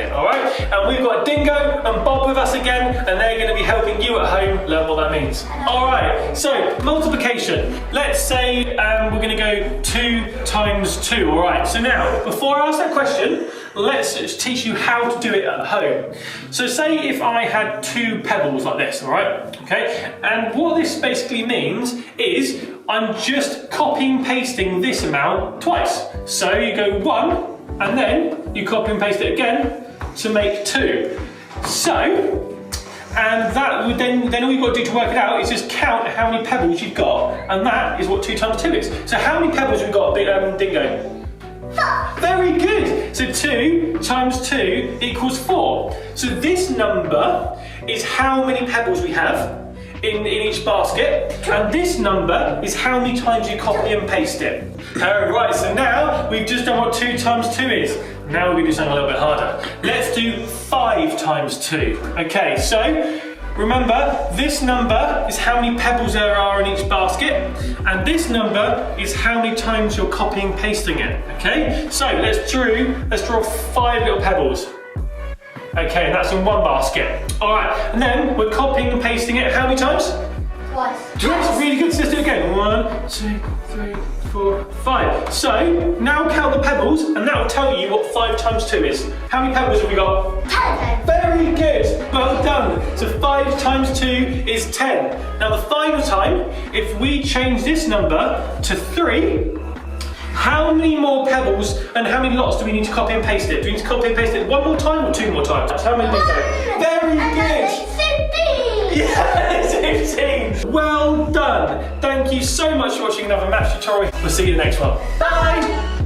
basket, all right? And we've got Dingo and Bob with us again, and they're going to be helping you at home learn what that means. All right, so multiplication. Let's say we're going to go 2 times 2, all right? So now, before I ask that question, let's teach you how to do it at home. So say if I had 2 pebbles like this, all right? Okay, and what this basically means is I'm just copying and pasting this amount twice. So you go 1, and then you copy and paste it again to make 2. So, and that would then all you've got to do to work it out is just count how many pebbles you've got, and that is what 2 times 2 is. So how many pebbles have we got, Dingo? 4. Very good. So 2 times 2 equals 4. So this number is how many pebbles we have in each basket, and this number is how many times you copy and paste it. Right, so now we've just done what 2 times 2 is. Now we're going to do something a little bit harder. Let's do 5 times 2. Okay, so remember, this number is how many pebbles there are in each basket, and this number is how many times you're copying and pasting it. Okay, so let's draw 5 little pebbles. Okay, and that's in one basket. All right, and then we're copying and pasting it how many times? Twice. Twice. Really good. So let's do it again. 1, 2, 3, 4, 5. So now count the pebbles, and that will tell you what 5 times 2 is. How many pebbles have we got? 10. Very good. Well done. So 5 times 2 is 10. Now the final time, if we change this number to 3, how many more pebbles and how many lots do we need to copy and paste it? Do we need to copy and paste it 1 more time or 2 more times? How many did go? Very good. 15. Yes, 15. Well done. Thank you so much for watching another maths tutorial. We'll see you in the next one. Bye.